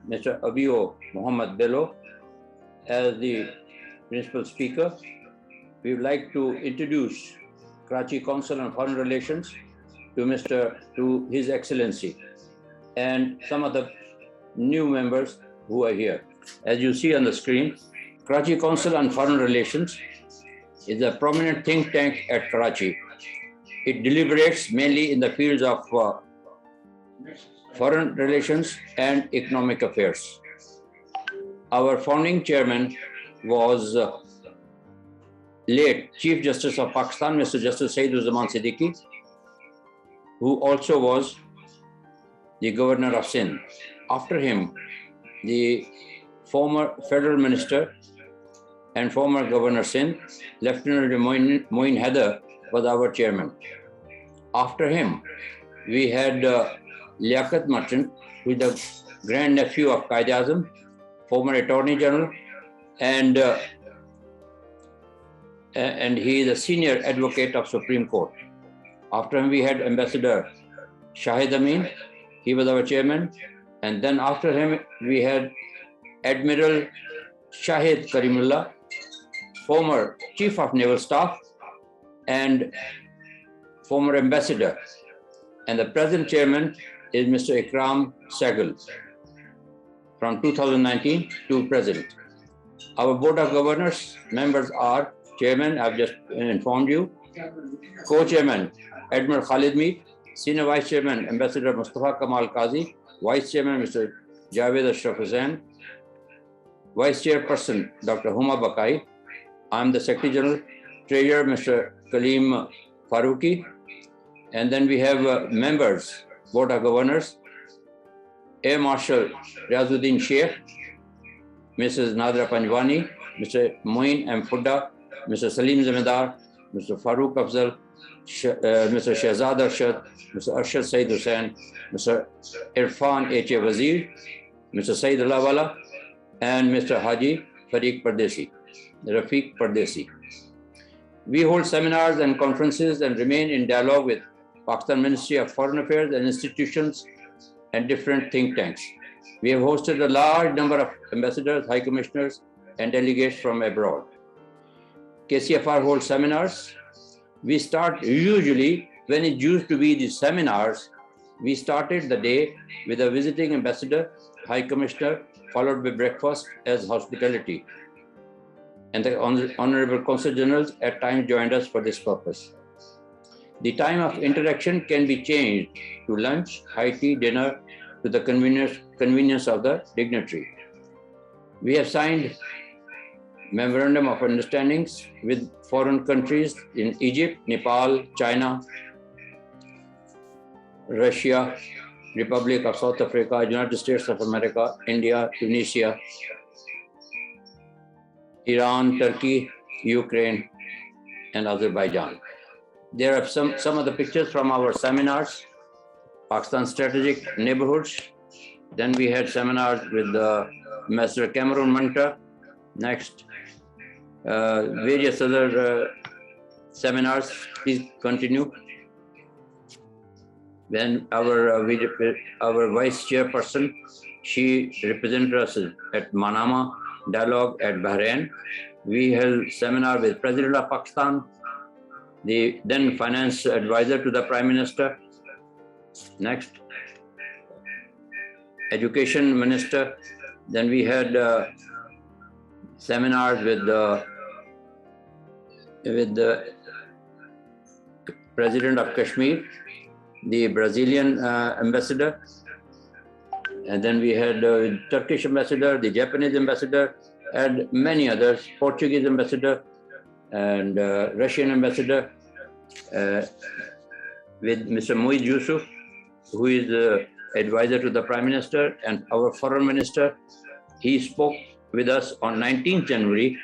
Mr. Abioye Mohammed Bello as the principal speaker. We would like to introduce Karachi Council on Foreign Relations to His Excellency and some of the new members who are here. As you see on the screen, Karachi Council on Foreign Relations is a prominent think tank at Karachi. It deliberates mainly in the fields of foreign relations and economic affairs. Our founding chairman was late Chief Justice of Pakistan, Mr. Justice Sadeed Siddiqui, who also was the Governor of Sindh. After him, the former Federal Minister and former Governor Sindh, Lieutenant Moin Haider, was our chairman. After him, we had Liaquat Merchant, who is the grandnephew of Quaid-e-Azam, former Attorney General, and he is a senior advocate of Supreme Court. After him, we had Ambassador Shahid Amin, he was our chairman, and then after him, we had Admiral Shahid Karimullah, former Chief of Naval Staff and former ambassador. And the present chairman is Mr. Ikram Sehgal from 2019 to present. Our Board of Governors members are Chairman, I've just informed you, Co-Chairman Admiral Khalid Meet, Senior Vice Chairman Ambassador Mustafa Kamal Qazi, Vice Chairman Mr. Javed Ashraf Hussain, Vice Chairperson Dr. Huma Bakai. I'm the Secretary General, Treasurer Mr. Kaleem Faruqi, and then we have members, Board of Governors, Air Marshal Riazuddin Sheikh, Mrs. Nadra Panjwani, Mr. Moin M. Fudda, Mr. Salim Zamedar, Mr. Farooq Afzal, Mr. Shehzad Arshad, Mr. Arshad Saeed Hussain, Mr. Irfan H. Wazir, Mr. Saeed Allahwala, and Mr. Haji Rafiq Pardesi. We hold seminars and conferences and remain in dialogue with Pakistan Ministry of Foreign Affairs and institutions and different think tanks. We have hosted a large number of ambassadors, high commissioners, and delegates from abroad. KCFR holds seminars. We start usually, when it used to be the seminars, we started the day with a visiting ambassador, high commissioner, followed by breakfast as hospitality. And the Honorable Consul Generals at times joined us for this purpose. The time of interaction can be changed to lunch, high tea, dinner, to the convenience of the dignitary. We have signed Memorandum of Understandings with foreign countries in Egypt, Nepal, China, Russia, Republic of South Africa, United States of America, India, Tunisia, Iran, Turkey, Ukraine, and Azerbaijan. There are some of the pictures from our seminars, Pakistan Strategic Neighborhoods. Then we had seminars with Master Cameron Munter. Next, various other seminars. Please continue. Then our vice chairperson, she represented us at Manama Dialogue at Bahrain. We held seminar with President of Pakistan, the then finance advisor to the Prime Minister. Next, Education Minister. Then we had seminars with the President of Kashmir, the Brazilian ambassador, and then we had Turkish ambassador, the Japanese ambassador, and many others, Portuguese ambassador, and Russian ambassador, with Mr. Moeed Yusuf, who is the advisor to the Prime Minister, and our Foreign Minister. He spoke with us on 19th January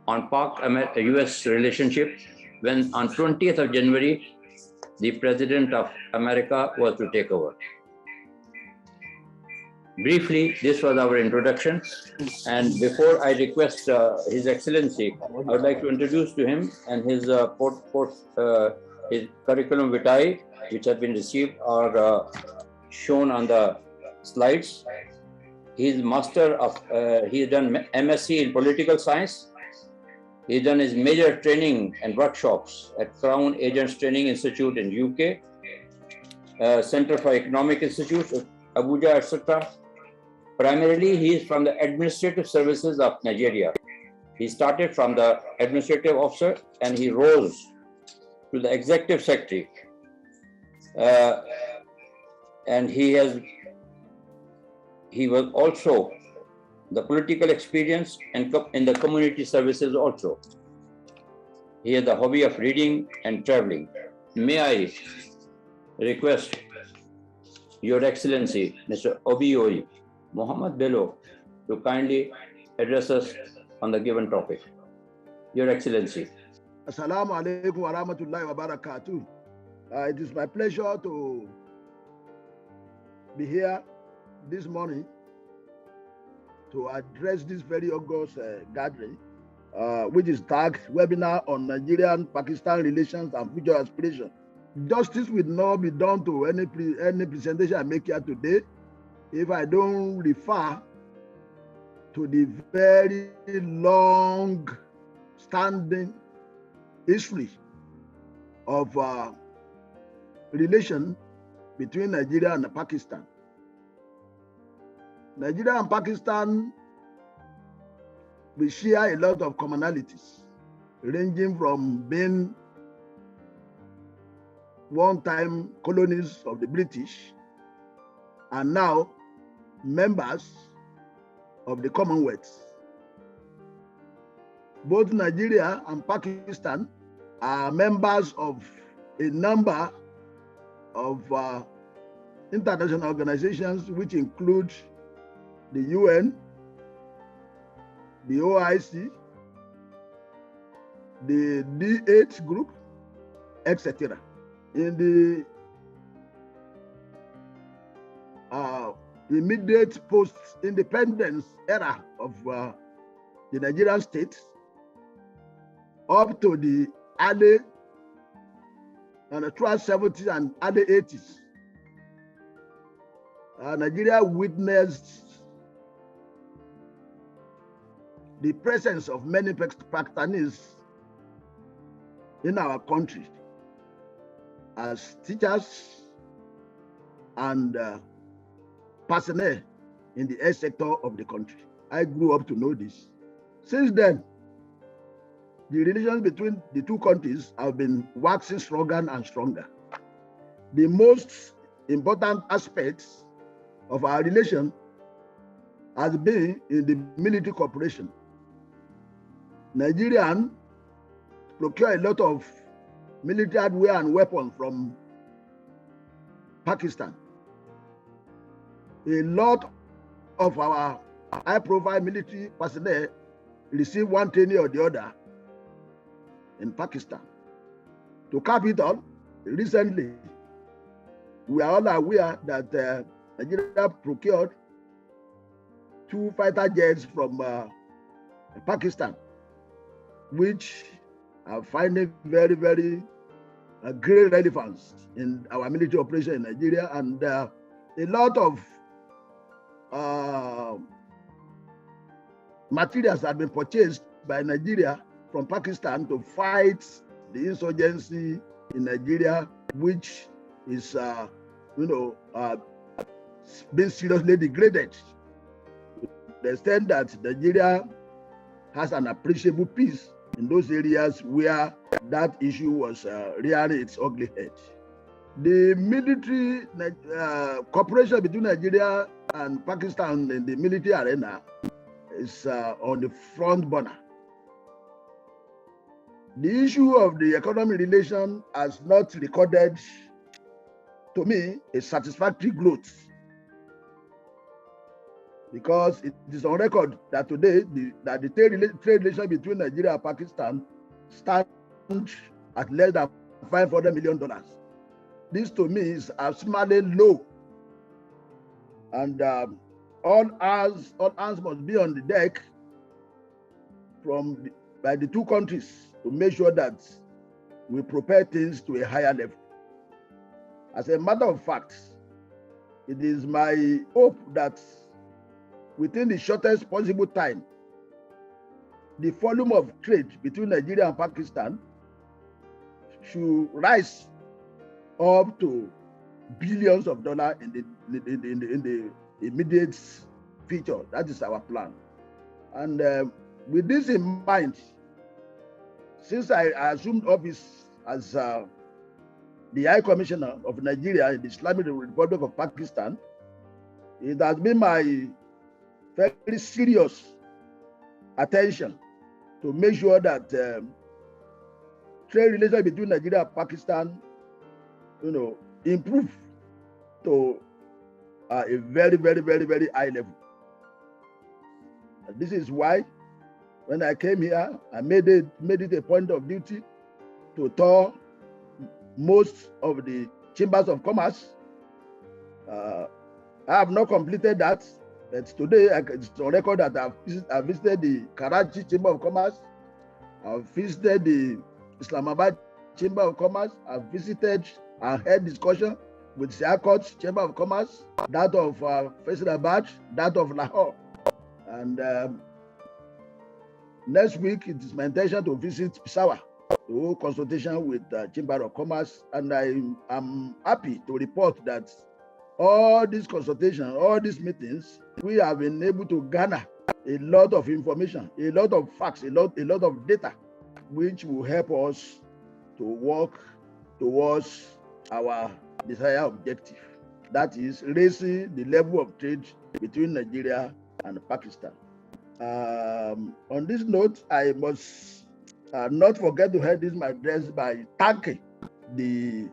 on Pak-US relationship, when on 20th of January, the President of America was to take over. Briefly, this was our introduction. And before I request His Excellency, I would like to introduce to him and his his curriculum vitae, which have been received, are shown on the slides. He's master of, he's done MSc in political science. He's done his major training and workshops at Crown Agents Training Institute in UK, Center for Economic Institutes, Abuja, etc. Primarily, he is from the administrative services of Nigeria. He started from the administrative officer and he rose to the executive secretary. And he was also the political experience and in the community services also. He has the hobby of reading and traveling. May I request Your Excellency, Mr. Abioye, Mohammed Bello, to kindly address us on the given topic. Your Excellency. Assalamu alaikum wa rahmatullahi wa barakatuh. It is my pleasure to be here this morning to address this very august gathering, which is tagged Webinar on Nigerian-Pakistan Relations and Future Aspirations. Justice will not be done to any presentation I make here today if I don't refer to the very long-standing history of relation between Nigeria and Pakistan. Nigeria and Pakistan, we share a lot of commonalities, ranging from being one-time colonies of the British and now members of the Commonwealth. Both Nigeria and Pakistan are members of a number of international organizations, which include the UN, the OIC, the D8 group, etc. In the immediate post-independence era of the Nigerian state, up to the early and throughout 70s and early 80s, Nigeria witnessed the presence of many Pakistanis in our country as teachers and personnel in the health sector of the country. I grew up to know this. Since then, the relations between the two countries have been waxing stronger and stronger. The most important aspects of our relation has been in the military cooperation. Nigerians procure a lot of military hardware and weapons from Pakistan. A lot of our high-profile military personnel receive one training or the other in Pakistan. To cap it all, recently, we are all aware that Nigeria procured 2 fighter jets from Pakistan, which are finding very, very great relevance in our military operation in Nigeria, and a lot of materials have been purchased by Nigeria from Pakistan to fight the insurgency in Nigeria, which is, being seriously degraded to the extent that Nigeria has an appreciable peace in those areas where that issue was rearing its ugly head. The military cooperation between Nigeria and Pakistan in the military arena is on the front burner. The issue of the economic relation has not recorded, to me, a satisfactory growth, because it is on record that today the trade relation between Nigeria and Pakistan stands at less than $500 million. This, to me, is abysmally low, and all hands must be on the deck by the two countries to make sure that we prepare things to a higher level. As a matter of fact, it is my hope that within the shortest possible time, the volume of trade between Nigeria and Pakistan should rise up to billions of dollars in the immediate future. That is our plan. And with this in mind, since I assumed office as the High Commissioner of Nigeria in the Islamic Republic of Pakistan, it has been my very serious attention to make sure that trade relations between Nigeria and Pakistan, improve to a very, very, very, very high level. And this is why, when I came here, I made it a point of duty to tour most of the chambers of commerce. I have not completed that, but today it's on record that I've visited the Karachi Chamber of Commerce, I've visited the Islamabad Chamber of Commerce, I've visited and had discussion with Sialkot Chamber of Commerce, that of Faisalabad, that of Lahore. And next week, it is my intention to visit Peshawar to hold consultation with the Chamber of Commerce. And I am happy to report that all these consultations, all these meetings, we have been able to garner a lot of information, a lot of facts, a lot of data, which will help us to work towards our desired objective. That is raising the level of trade between Nigeria and Pakistan. On this note, I must not forget to end this my address by thanking the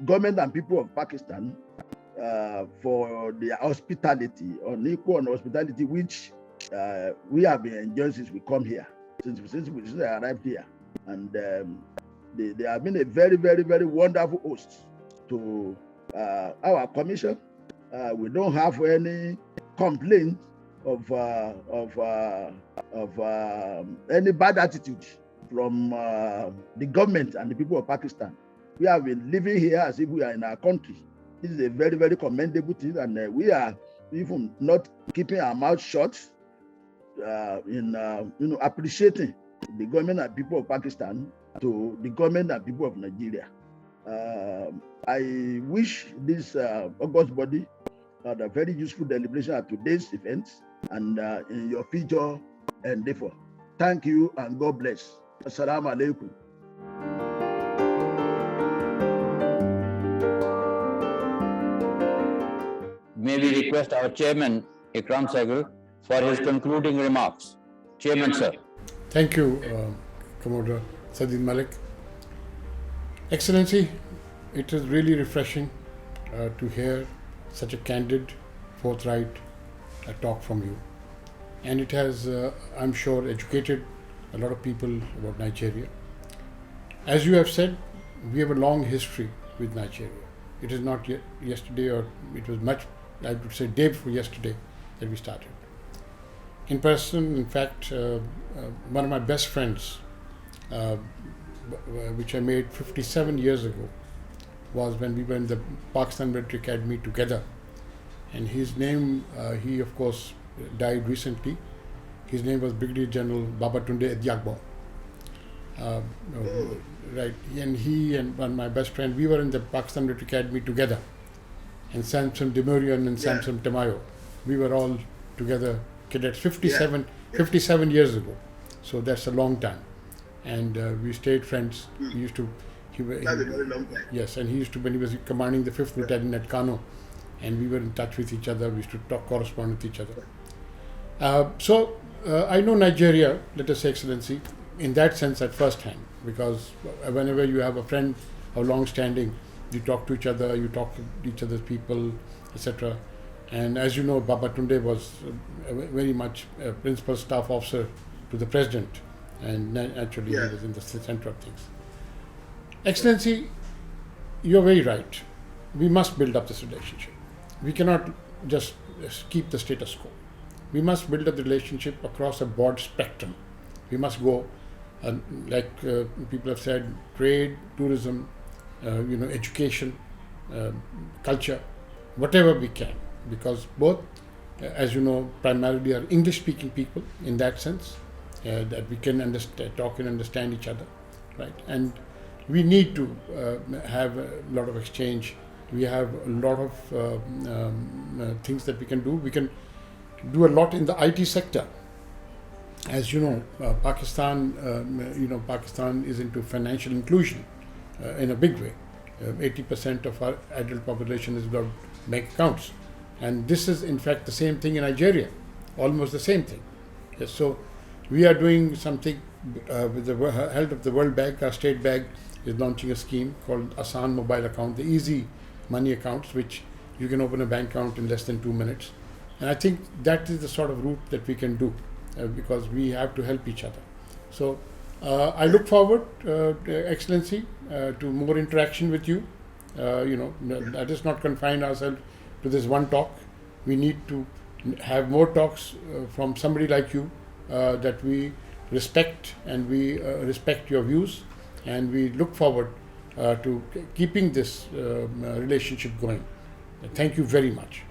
government and people of Pakistan for their hospitality, unequal hospitality, which we have been enjoying since we come here, since I arrived here. And they have been a very, very, very wonderful host to our commission. We don't have any complaint of any bad attitude from the government and the people of Pakistan. We have been living here as if we are in our country. This is a very, very commendable thing, and we are even not keeping our mouth shut in appreciating the government and people of Pakistan to the government and people of Nigeria. I wish this August body had a very useful deliberation at today's event and in your future endeavor. Thank you and God bless. Assalamu alaikum. May we request our chairman, Ikram Sehgal, for his concluding remarks. Chairman, sir. Thank you, Commodore Sadeed Malik. Excellency, it is really refreshing to hear such a candid, forthright talk from you. And it has, I'm sure, educated a lot of people about Nigeria. As you have said, we have a long history with Nigeria. It is not yet yesterday, or it was much, I would say, day before yesterday that we started. In person, in fact, one of my best friends, which I made 57 years ago, was when we were in the Pakistan Military Academy together. And his name, he of course died recently. His name was Brigadier General Babatunde Ediagbo. Right, and he and my best friend, we were in the Pakistan Military Academy together. And Samson Demurian and Samson Tamayo, we were all together cadets 57 years ago. So that's a long time. And we stayed friends. He used to, That's a very long time. yes, and he used to, when he was commanding the 5th Battalion at Kano, and we were in touch with each other, we used to talk, correspond with each other. So I know Nigeria, let us say, Excellency, in that sense at first hand, because whenever you have a friend of long standing, you talk to each other, you talk to each other's people, etc. And as you know, Babatunde was very much a principal staff officer to the president, and naturally he was in the center of things. Excellency, you're very right. We must build up this relationship. We cannot just keep the status quo. We must build up the relationship across a broad spectrum. We must go, like people have said, trade, tourism, education, culture, whatever we can, because both as you know, primarily are English-speaking people in that sense, that we can talk and understand each other, right? And we need to have a lot of exchange. We have a lot of things that we can do. We can do a lot in the IT sector. As you know, Pakistan is into financial inclusion in a big way. 80% of our adult population is without bank accounts. And this is in fact the same thing in Nigeria, almost the same thing. Yes, so we are doing something with the help of the World Bank. Our State Bank is launching a scheme called Asan Mobile Account, the easy money accounts, which you can open a bank account in less than 2 minutes. And I think that is the sort of route that we can do because we have to help each other. So I look forward, Excellency, to more interaction with you. Let us not confine ourselves to this one talk. We need to have more talks from somebody like you that we respect, and we respect your views, and we look forward to keeping this relationship going. Thank you very much.